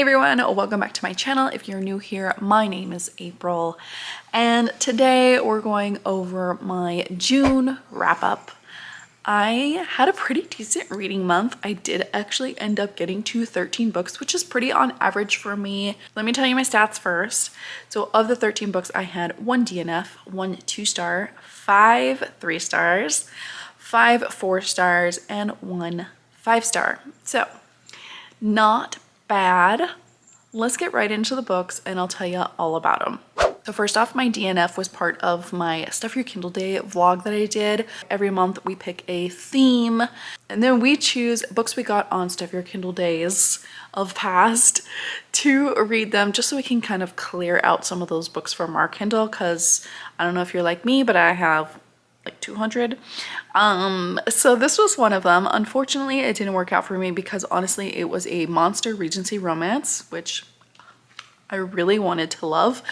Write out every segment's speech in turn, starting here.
Hey everyone, welcome back to my channel. If you're new here, my name is April, and today we're going over my June wrap up. I had a pretty decent reading month. I did actually end up getting to 13 books, which is pretty on average for me. Let me tell you my stats first. So of the 13 books, I had 1 DNF, 1 2-star, 5 3 stars, 5 4 stars, and 1 5-star. So not bad. Let's get right into the books and I'll tell you all about them. So first off, my DNF was part of my Stuff Your Kindle Day vlog that I did. Every month we pick a theme and then we choose books we got on Stuff Your Kindle Days of past to read them, just so we can kind of clear out some of those books from our Kindle, because I don't know if you're like me, but I have like 200. So this was one of them. Unfortunately, it didn't work out for me because honestly, it was a monster Regency romance, which I really wanted to love.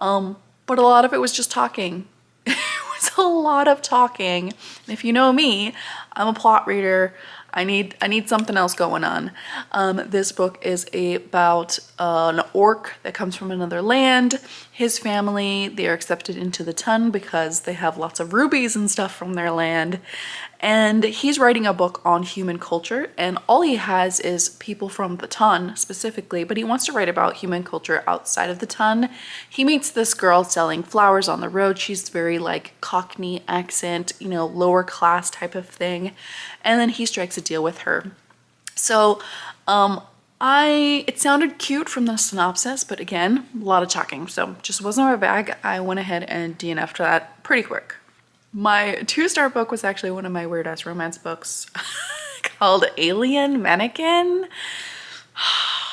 But a lot of it was just talking. It was a lot of talking. And if you know me, I'm a plot reader. I need something else going on. This book is about an orc that comes from another land. His family, they are accepted into the Ton because they have lots of rubies and stuff from their land. And he's writing a book on human culture, and all he has is people from the Ton specifically, but he wants to write about human culture outside of the Ton. He meets this girl selling flowers on the road. She's very like Cockney accent, you know, lower class type of thing. And then he strikes a deal with her. So it sounded cute from the synopsis, but again, a lot of talking, so just wasn't my bag. I went ahead and DNF'd that pretty quick. My 2-star book was actually one of my weird ass romance books called Alien Mannequin.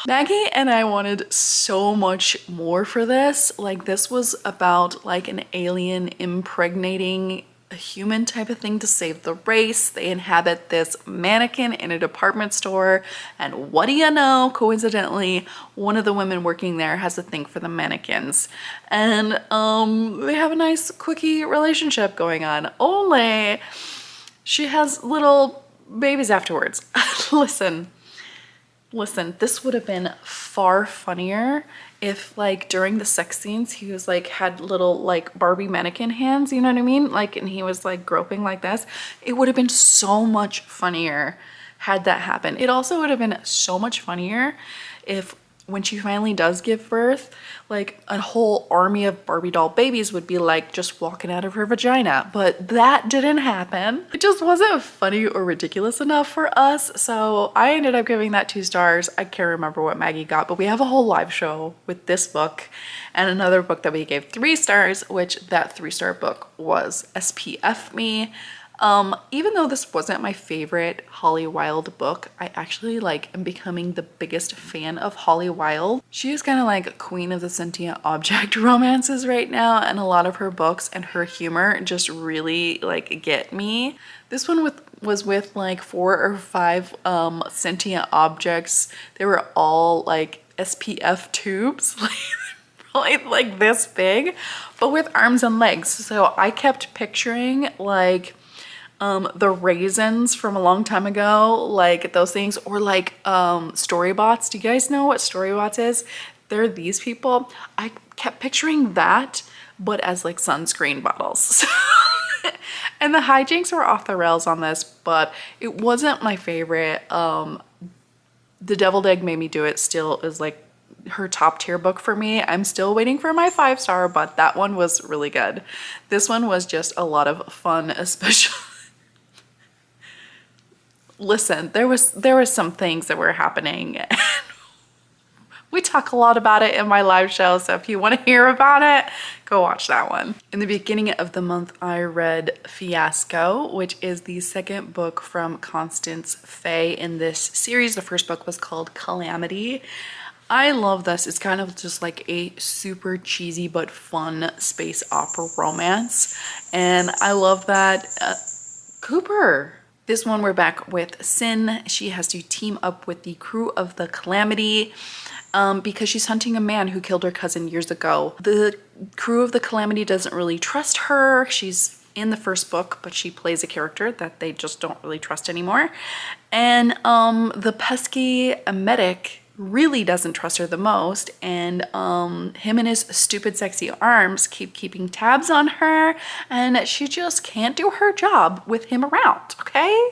Maggie and I wanted so much more for this. Like, this was about like an alien impregnating a human type of thing to save the race. They inhabit this mannequin in a department store, and what do you know, coincidentally, one of the women working there has a thing for the mannequins, and they have a nice quickie relationship going on, only she has little babies afterwards. Listen, this would have been far funnier if like during the sex scenes he was like had little like Barbie mannequin hands, you know what I mean? Like, and he was like groping like this. It would have been so much funnier had that happen. It also would have been so much funnier if when she finally does give birth, like a whole army of Barbie doll babies would be like just walking out of her vagina, but that didn't happen. It just wasn't funny or ridiculous enough for us, so I ended up giving that 2 stars. I can't remember what Maggie got, but we have a whole live show with this book and another book that we gave 3 stars, which that 3-star book was SPF Me. Even though this wasn't my favorite Holly Wilde book, I actually like am becoming the biggest fan of Holly Wilde. She is kind of like queen of the sentient object romances right now, and a lot of her books and her humor just really like get me. This one was with like 4 or 5 sentient objects. They were all like SPF tubes, probably like this big, but with arms and legs. So I kept picturing like the raisins from a long time ago, like those things, or like Storybots. Do you guys know what Storybots is? They're these people. I kept picturing that, but as like sunscreen bottles. And the hijinks were off the rails on this, but it wasn't my favorite. The Deviled Egg Made Me Do It still is like her top tier book for me. I'm still waiting for my 5-star, but that one was really good. This one was just a lot of fun, especially listen, there was some things that were happening, and we talk a lot about it in my live show, so if you want to hear about it, go watch that one. In the beginning of the month, I read Fiasco, which is the 2nd book from Constance Fay in this series. The first book was called Calamity. I love this. It's kind of just like a super cheesy but fun space opera romance, and I love that. Cooper. This one we're back with Sin. She has to team up with the crew of the Calamity because she's hunting a man who killed her cousin years ago. The crew of the Calamity doesn't really trust her. She's in the first book, but she plays a character that they just don't really trust anymore. And the pesky medic really doesn't trust her the most, and him and his stupid sexy arms keeping tabs on her, and she just can't do her job with him around, okay?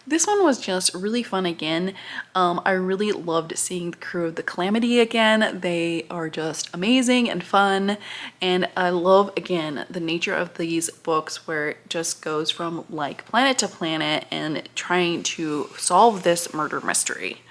This one was just really fun again. I really loved seeing the crew of the Calamity again. They are just amazing and fun, and I love again the nature of these books where it just goes from like planet to planet and trying to solve this murder mystery.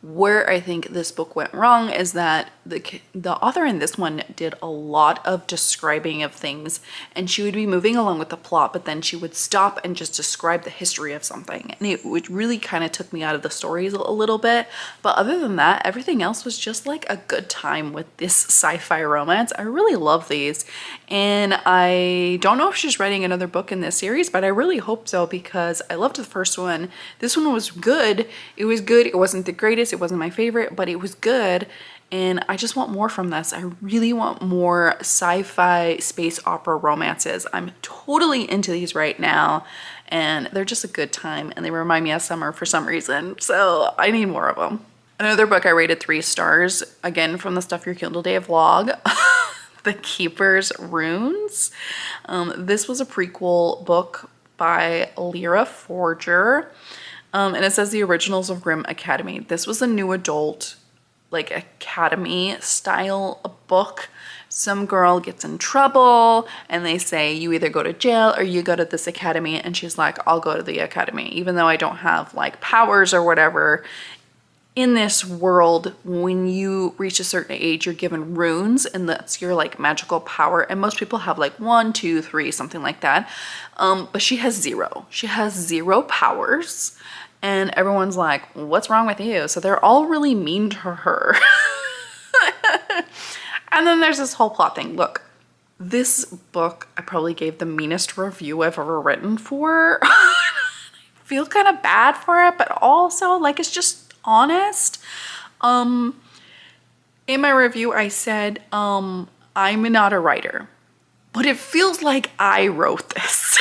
Where I think this book went wrong is that the author in this one did a lot of describing of things, and she would be moving along with the plot, but then she would stop and just describe the history of something, and it really kind of took me out of the stories a little bit. But other than that, everything else was just like a good time with this sci-fi romance. I really love these, and I don't know if she's writing another book in this series, but I really hope so because I loved the first one. This one was good. It was good. It wasn't the greatest. It wasn't my favorite, but it was good, and I just want more from this. I really want more sci-fi space opera romances. I'm totally into these right now, and they're just a good time, and they remind me of summer for some reason, so I need more of them. Another book I rated 3 stars, again from the Stuff Your Kindle Day vlog, The Keeper's Runes. This was a prequel book by Lyra Forger. And it says the originals of Grimm Academy. This was a new adult, like academy style book. Some girl gets in trouble and they say you either go to jail or you go to this academy. And she's like, I'll go to the academy. Even though I don't have like powers or whatever. In this world, when you reach a certain age, you're given runes, and that's your like magical power. And most people have like 1, 2, 3, something like that. But she has 0. She has 0 powers. And everyone's like, what's wrong with you? So they're all really mean to her. And then there's this whole plot thing. Look, this book I probably gave the meanest review I've ever written for. I feel kind of bad for it, but also like it's just honest. In my review I said I'm not a writer, but it feels like I wrote this.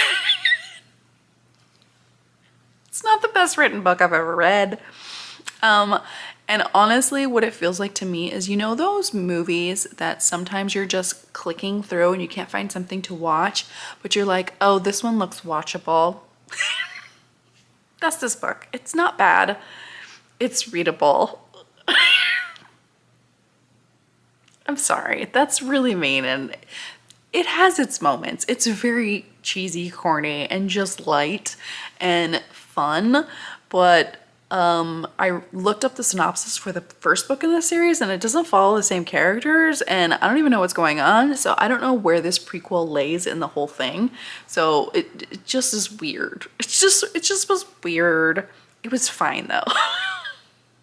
It's not the best written book I've ever read. And honestly, what it feels like to me is, you know, those movies that sometimes you're just clicking through and you can't find something to watch, but you're like, oh, this one looks watchable. That's this book. It's not bad. It's readable. I'm sorry, that's really mean, and it has its moments. It's very cheesy, corny, and just light and fun, but I looked up the synopsis for the first book in the series and it doesn't follow the same characters, and I don't even know what's going on, so I don't know where this prequel lays in the whole thing. So it just is weird. It just was weird. It was fine though.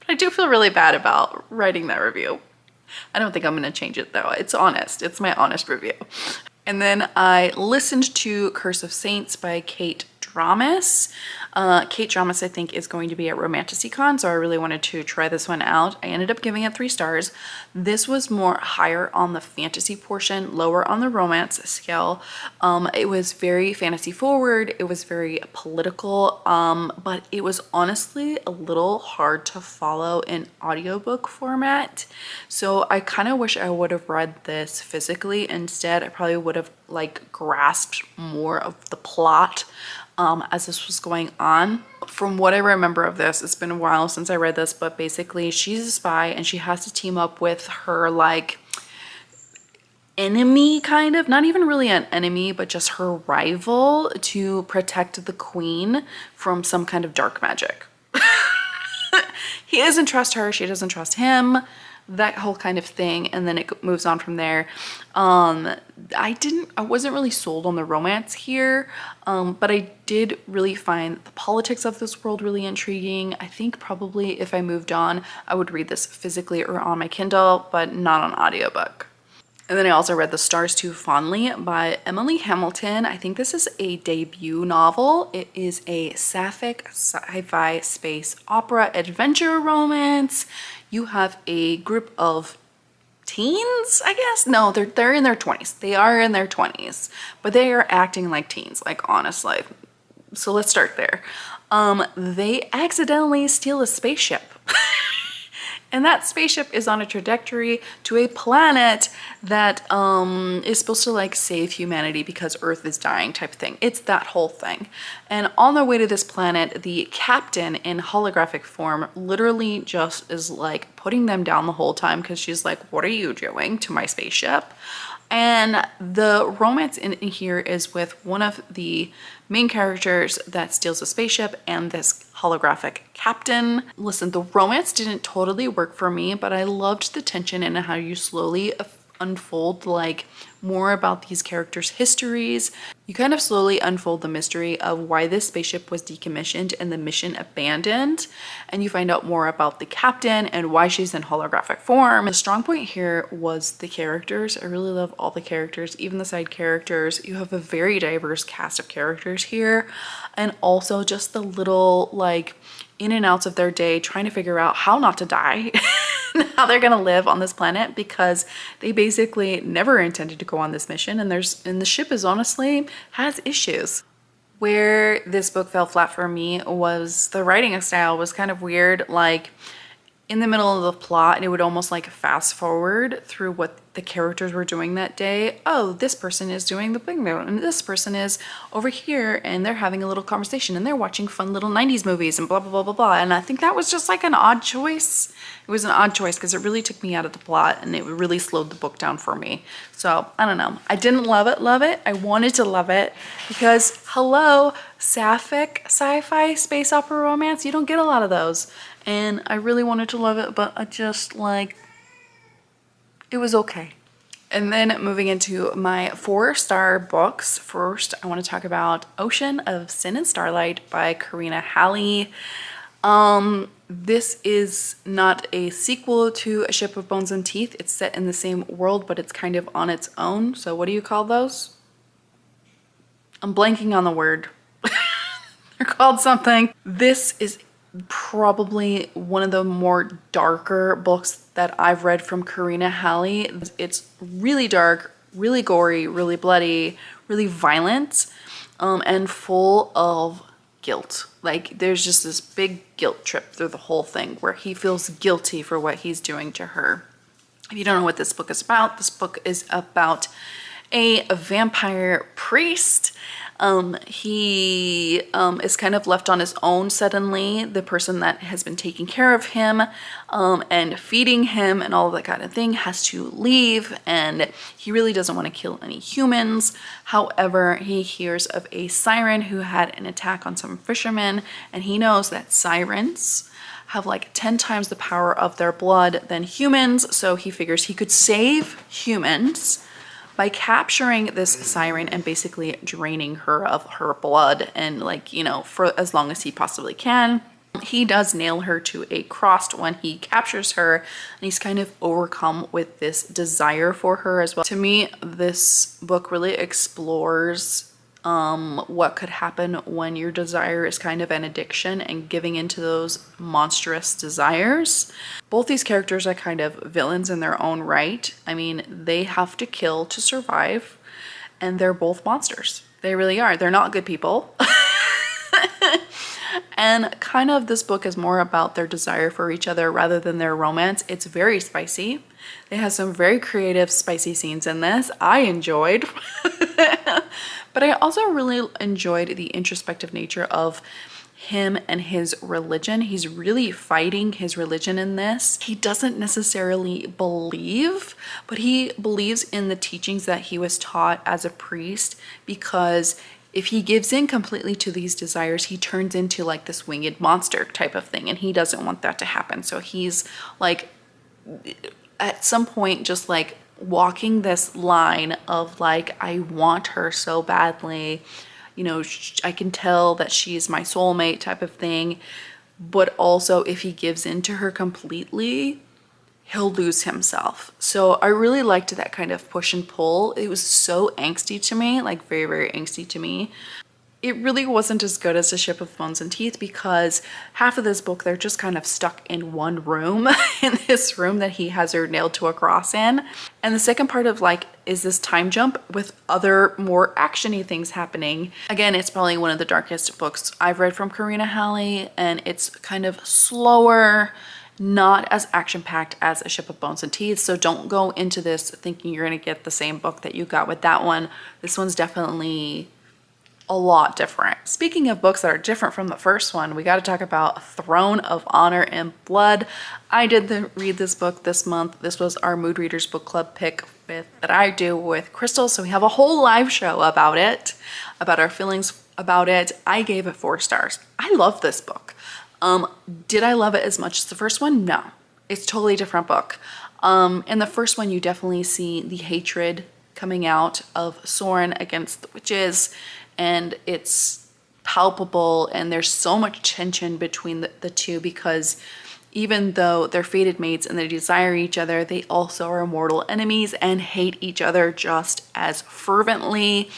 I do feel really bad about writing that review. I don't think I'm gonna change it though. It's honest. It's my honest review. And then I listened to Curse of Saints by Kate Dramas. Kate Dramas, I think, is going to be at Romantasy Con, so I really wanted to try this one out. I ended up giving it 3 stars. This was more higher on the fantasy portion, lower on the romance scale. It was very fantasy forward. It was very political, but it was honestly a little hard to follow in audiobook format. So I kind of wish I would have read this physically instead. I probably would have like grasped more of the plot as this was going on. From what I remember of this, it's been a while since I read this, but basically she's a spy and she has to team up with her like enemy, kind of, not even really an enemy, but just her rival, to protect the queen from some kind of dark magic. He doesn't trust her, she doesn't trust him, that whole kind of thing, and then it moves on from there. I wasn't really sold on the romance here, but I did really find the politics of this world really intriguing. I think probably if I moved on, I would read this physically or on my Kindle, but not on audiobook. And then I also read The Stars Too Fondly by Emily Hamilton. I think this is a debut novel. It is a sapphic sci-fi space opera adventure romance. You have a group of teens, I guess? No, they're in their 20s. They are in their 20s, but they are acting like teens, like honestly. So let's start there. They accidentally steal a spaceship. And that spaceship is on a trajectory to a planet that is supposed to like save humanity because Earth is dying type thing. It's that whole thing. And on their way to this planet, the captain in holographic form literally just is like putting them down the whole time because she's like, what are you doing to my spaceship? And the romance in here is with one of the main characters that steals a spaceship and this holographic captain. Listen, the romance didn't totally work for me, but I loved the tension and how you slowly unfold like more about these characters' histories. You kind of slowly unfold the mystery of why this spaceship was decommissioned and the mission abandoned, and you find out more about the captain and why she's in holographic form. The strong point here was the characters. I really love all the characters, even the side characters. You have a very diverse cast of characters here, and also just the little like in and outs of their day trying to figure out how not to die how they're gonna live on this planet, because they basically never intended to go on this mission, and the ship is honestly has issues. Where this book fell flat for me was the writing style was kind of weird. Like in the middle of the plot, it would almost like fast forward through what the characters were doing that day. Oh, this person is doing the thing there, and this person is over here, and they're having a little conversation, and they're watching fun little 90s movies, and blah, blah, blah, blah, blah. And I think that was just like an odd choice. It was an odd choice because it really took me out of the plot, and it really slowed the book down for me. So I don't know. I didn't love it. I wanted to love it because, hello, sapphic sci-fi space opera romance. You don't get a lot of those. And I really wanted to love it, but I just like, it was okay. And then moving into my 4-star books. First, I want to talk about Ocean of Sin and Starlight by Karina Halley. This is not a sequel to A Ship of Bones and Teeth. It's set in the same world, but it's kind of on its own. So what do you call those? I'm blanking on the word. They're called something. This is probably one of the more darker books that I've read from Karina Halley. It's really dark, really gory, really bloody, really violent, and full of guilt. Like there's just this big guilt trip through the whole thing where he feels guilty for what he's doing to her. If you don't know what this book is about, this book is about a vampire priest. He is kind of left on his own suddenly. The person that has been taking care of him and feeding him and all of that kind of thing has to leave, and he really doesn't want to kill any humans. However, he hears of a siren who had an attack on some fishermen, and he knows that sirens have like 10 times the power of their blood than humans, so he figures he could save humans by capturing this siren and basically draining her of her blood and like, you know, for as long as he possibly can. He does nail her to a cross when he captures her, and he's kind of overcome with this desire for her as well. To me, this book really explores what could happen when your desire is kind of an addiction and giving into those monstrous desires. Both these characters are kind of villains in their own right. I mean, they have to kill to survive, and they're both monsters. They really are. They're not good people. And kind of this book is more about their desire for each other rather than their romance. It's very spicy. It has some very creative, spicy scenes in this. I enjoyed. But I also really enjoyed the introspective nature of him and his religion. He's really fighting his religion in this. He doesn't necessarily believe, but he believes in the teachings that he was taught as a priest, because if he gives in completely to these desires, he turns into like this winged monster type of thing, and he doesn't want that to happen. So he's like, at some point, just like walking this line of like, I want her so badly, you know, I can tell that she's my soulmate type of thing. But also if he gives in to her completely, he'll lose himself. So I really liked that kind of push and pull. It was so angsty to me, like very, very angsty to me. It really wasn't as good as A Ship of Bones and Teeth, because half of this book, they're just kind of stuck in one room, in this room that he has her nailed to a cross in. And the second part of like, is this time jump with other more actiony things happening. Again, it's probably one of the darkest books I've read from Karina Halley, and it's kind of slower. not as action-packed as A Ship of Bones and Teeth. So don't go into this thinking you're going to get the same book that you got with that one. This one's definitely a lot different. Speaking of books that are different from the first one, we got to talk about Throne of Honor and Blood. I did read this book this month. This was our Mood Readers Book Club pick that I do with Crystal. So we have a whole live show about it, about our feelings about it. I gave it 4 stars. I love this book. Did I love it as much as the first one? No. It's a totally different book. In the first one, you definitely see the hatred coming out of Soren against the witches, and it's palpable, and there's so much tension between the two, because even though they're fated mates and they desire each other, they also are mortal enemies and hate each other just as fervently.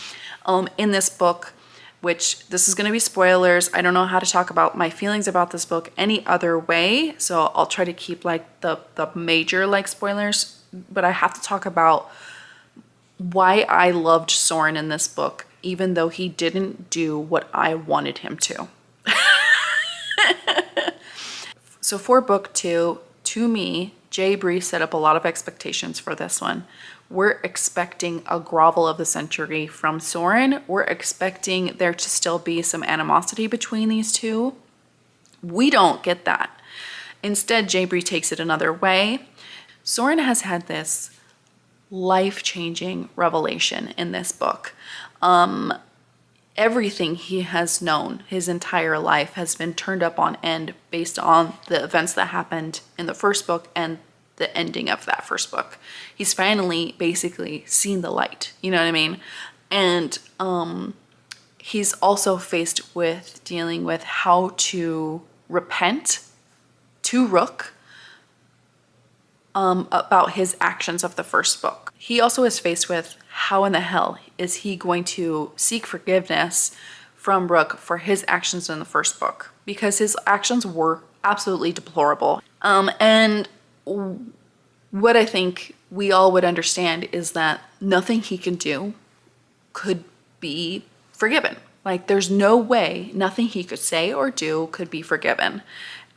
In this book, which this is going to be spoilers, I don't know how to talk about my feelings about this book any other way, so I'll try to keep like the major like spoilers, but I have to talk about why I loved Soren in this book, even though he didn't do what I wanted him to. So for book 2, to me, Jay Bree set up a lot of expectations for this one. We're expecting a grovel of the century from Soren. We're expecting there to still be some animosity between these two. We don't get that. Instead, Jay Bree takes it another way. Soren has had this life-changing revelation in this book. Everything he has known his entire life has been turned up on end based on the events that happened in the first book and the ending of that first book. He's finally basically seen the light, you know what I mean? And he's also faced with dealing with how to repent to Rook about his actions of the first book. He also is faced with how in the hell is he going to seek forgiveness from Rook for his actions in the first book, because his actions were absolutely deplorable. And what I think we all would understand is that nothing he can do could be forgiven. Like, there's no way, nothing he could say or do could be forgiven.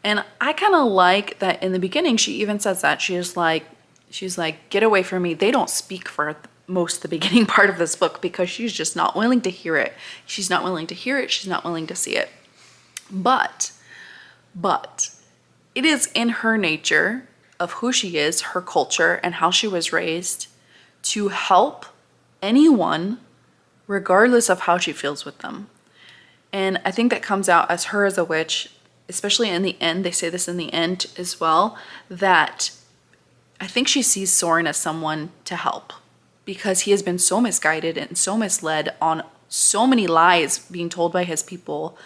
And I kind of like that in the beginning, she even says that. She's like, get away from me. They don't speak for most of the beginning part of this book because she's just not willing to hear it. She's not willing to hear it. She's not willing to see it. But it is in her nature of who she is, her culture, and how she was raised to help anyone regardless of how she feels with them. And I think that comes out as her as a witch, especially in the end. They say this in the end as well, that I think she sees Soren as someone to help because he has been so misguided and so misled on so many lies being told by his people.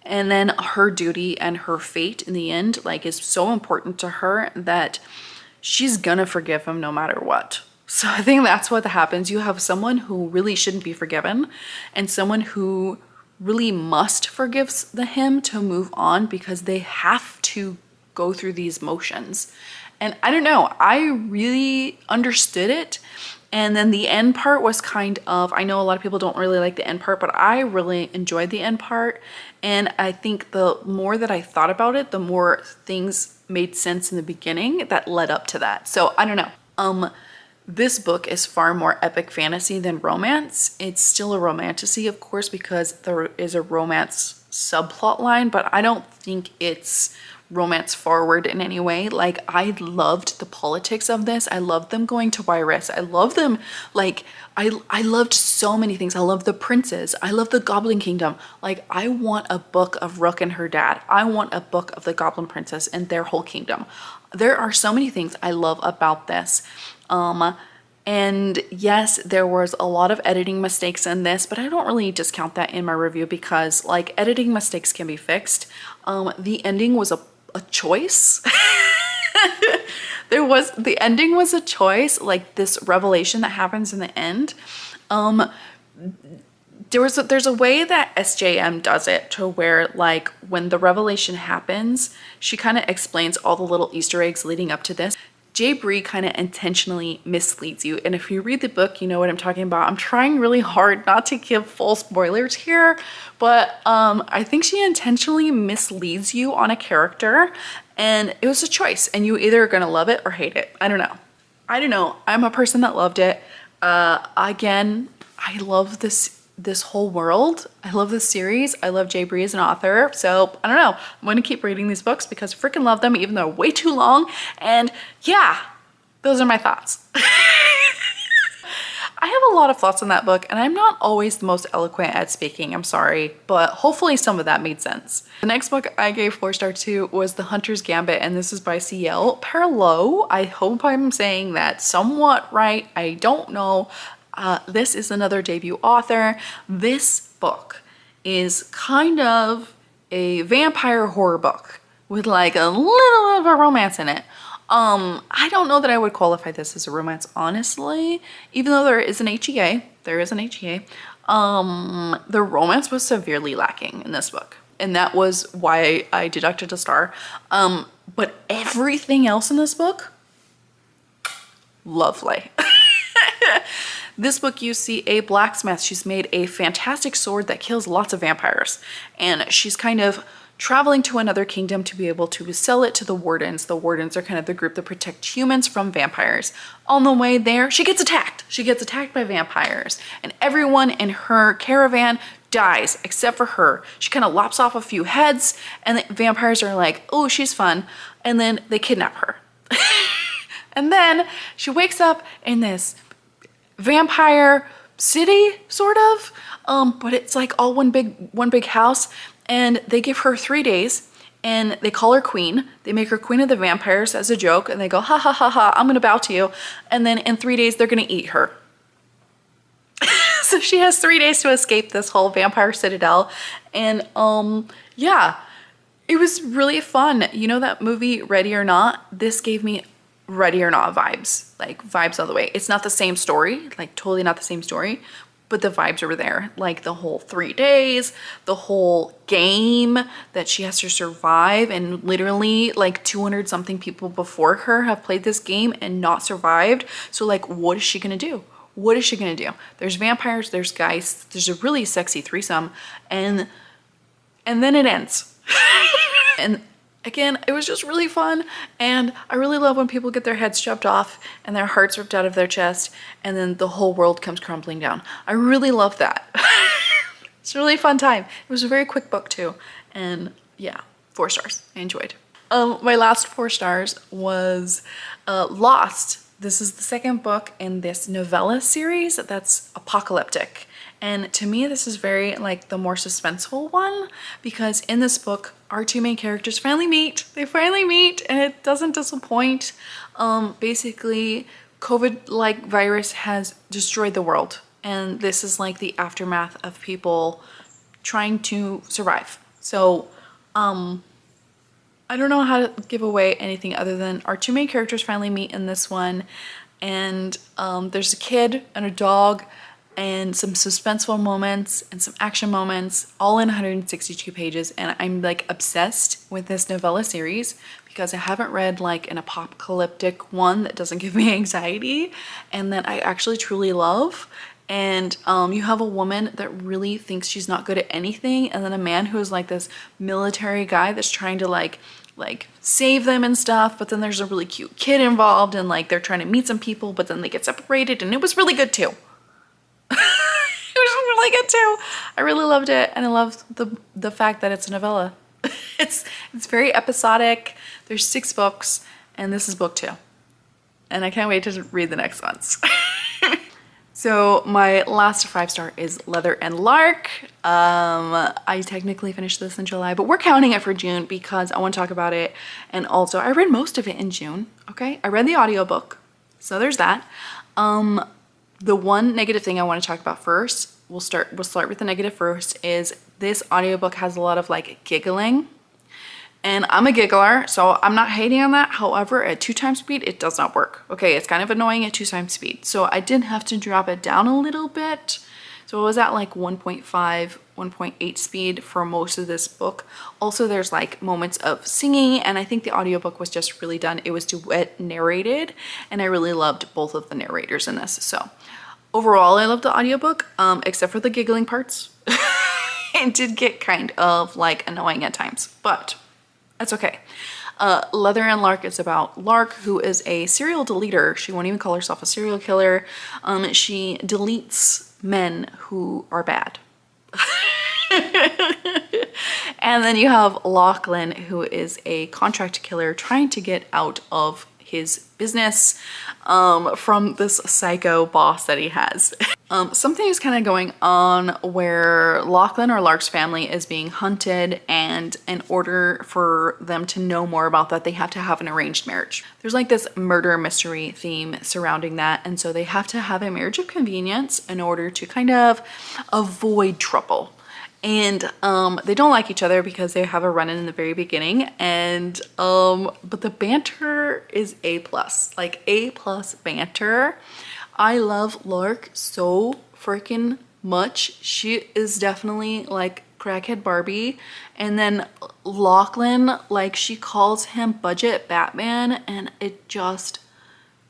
And then her duty and her fate in the end, like, is so important to her that she's gonna forgive him no matter what. So I think that's what happens. You have someone who really shouldn't be forgiven and someone who really must forgive him to move on because they have to go through these motions. And I don't know, I really understood it. And then the end part was kind of, I know a lot of people don't really like the end part, but I really enjoyed the end part. And I think the more that I thought about it, the more things made sense in the beginning that led up to that. So I don't know. This book is far more epic fantasy than romance. It's still a romantasy, of course, because there is a romance subplot line, but I don't think it's romance forward in any way. Like, I loved the politics of this. I loved them going to Wyris. I love them, like, I loved so many things. I love the princes. I love the Goblin Kingdom. Like, I want a book of Rook and her dad. I want a book of the Goblin Princess and their whole kingdom. There are so many things I love about this. And yes, there was a lot of editing mistakes in this, but I don't really discount that in my review because, like, editing mistakes can be fixed. The ending was a choice. The ending was a choice, like this revelation that happens in the end. There's a way that SJM does it to where, like, when the revelation happens, she kind of explains all the little Easter eggs leading up to this. Jay Bree kind of intentionally misleads you. And if you read the book, you know what I'm talking about. I'm trying really hard not to give full spoilers here, but I think she intentionally misleads you on a character. And it was a choice, and you either are gonna love it or hate it. I don't know. I'm a person that loved it. Again, I love this whole world. I love this series. I love J. Bree as an author. So I don't know. I'm going to keep reading these books because I freaking love them, even though they're way too long. And yeah, those are my thoughts. I have a lot of thoughts on that book, and I'm not always the most eloquent at speaking, I'm sorry, but hopefully some of that made sense. The next book I gave 4 stars to was The Hunter's Gambit, and this is by C.L. Perlot. I hope I'm saying that somewhat right. I don't know. This is another debut author. This book is kind of a vampire horror book with like a little bit of a romance in it. I don't know that I would qualify this as a romance, honestly, even though there is an HEA. The romance was severely lacking in this book, and that was why I deducted a star. But everything else in this book, lovely. This book, you see a blacksmith. She's made a fantastic sword that kills lots of vampires, and she's kind of traveling to another kingdom to be able to sell it to the wardens. The wardens are kind of the group that protect humans from vampires. On the way there, she gets attacked. She gets attacked by vampires, and everyone in her caravan dies except for her. She kind of lops off a few heads, and the vampires are like, oh, she's fun, and then they kidnap her. And then she wakes up in this vampire city, sort of, but it's like all one big house. And they give her 3 days, and they call her queen. They make her queen of the vampires as a joke, and they go, ha ha ha ha, I'm gonna bow to you. And then in 3 days, they're gonna eat her. So she has 3 days to escape this whole vampire citadel. And yeah, it was really fun. You know that movie Ready or Not? This gave me Ready or Not vibes, like vibes all the way. It's not the same story, like totally not the same story, but the vibes were there. Like the whole 3 days, the whole game that she has to survive, and literally like 200 something people before her have played this game and not survived. So like, what is she gonna do? What is she gonna do? There's vampires, there's guys, there's a really sexy threesome, and then it ends. And again, it was just really fun, and I really love when people get their heads chopped off and their hearts ripped out of their chest, and then the whole world comes crumbling down. I really love that. It's a really fun time. It was a very quick book too, and yeah, 4 stars. I enjoyed. My last 4 stars was Lost. This is the second book in this novella series that's apocalyptic. And to me, this is very like the more suspenseful one, because in this book, our 2 main characters finally meet. They finally meet, and it doesn't disappoint. Basically, COVID-like virus has destroyed the world, and this is like the aftermath of people trying to survive. So, I don't know how to give away anything other than our 2 main characters finally meet in this one, and there's a kid and a dog, and some suspenseful moments and some action moments, all in 162 pages. And I'm like obsessed with this novella series because I haven't read like an apocalyptic one that doesn't give me anxiety and that I actually truly love. And you have a woman that really thinks she's not good at anything, and then a man who is like this military guy that's trying to like save them and stuff, but then there's a really cute kid involved, and like they're trying to meet some people, but then they get separated, and it was really good too. It was really good too. I really loved it, and I love the fact that it's a novella. It's very episodic. There's 6 books, and this is book 2. And I can't wait to read the next ones. So my last 5-star is Leather and Lark. I technically finished this in July, but we're counting it for June because I want to talk about it. And also, I read most of it in June, okay? I read the audiobook, so there's that. The one negative thing I want to talk about first, we'll start with the negative first, is this audiobook has a lot of like giggling. And I'm a giggler, so I'm not hating on that. However, at 2 times speed, it does not work. Okay, it's kind of annoying at 2 times speed. So I did have to drop it down a little bit. So it was at like 1.5, 1.8 speed for most of this book. Also, there's like moments of singing, and I think the audiobook was just really done. It was duet narrated, and I really loved both of the narrators in this. So overall, I loved the audiobook, except for the giggling parts. It did get kind of like annoying at times, but That's okay. Leather and Lark is about Lark, who is a serial deleter. She won't even call herself a serial killer. She deletes men who are bad. And then you have Lachlan, who is a contract killer trying to get out of his business from this psycho boss that he has. Something is kind of going on where Lachlan or Lark's family is being hunted, and in order for them to know more about that, they have to have an arranged marriage. There's like this murder mystery theme surrounding that, and so they have to have a marriage of convenience in order to kind of avoid trouble. And they don't like each other because they have a run-in in the very beginning, and but the banter is A+, like A+ banter. I love Lark so freaking much. She is definitely like crackhead Barbie. And then Lachlan, like, she calls him Budget Batman, and it just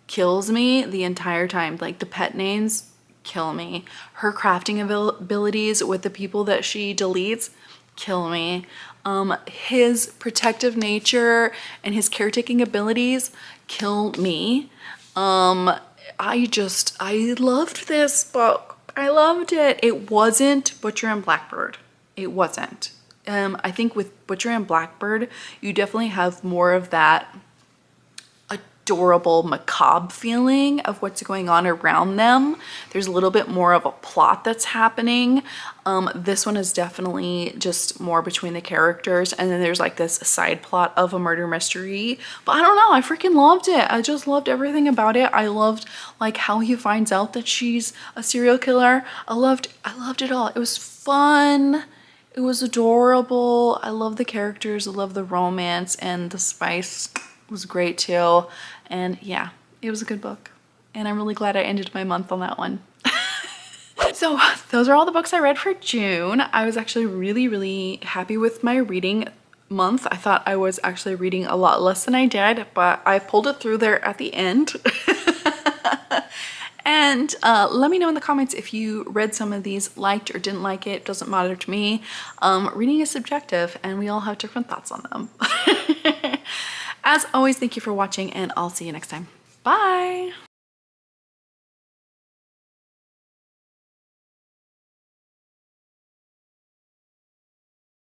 kills me the entire time. Like, the pet names kill me. Her crafting abilities with the people that she deletes kill me. His protective nature and his caretaking abilities kill me. I loved this book. I loved it. It wasn't Butcher and Blackbird. It wasn't. I think with Butcher and Blackbird, you definitely have more of that adorable macabre feeling of what's going on around them. There's a little bit more of a plot that's happening. This one is definitely just more between the characters, and then there's like this side plot of a murder mystery. But I don't know, I freaking loved it. I just loved everything about it. I loved like how he finds out that she's a serial killer. I loved it all. It was fun. It was adorable. I love the characters. I love the romance, and the spice was great too. And yeah, it was a good book, and I'm really glad I ended my month on that one. So those are all the books I read for June. I was actually really happy with my reading month. I thought I was actually reading a lot less than I did, but I pulled it through there at the end. And let me know in the comments if you read some of these, liked or didn't like it. Doesn't matter to me. Reading is subjective, and we all have different thoughts on them. As always, thank you for watching, and I'll see you next time. Bye!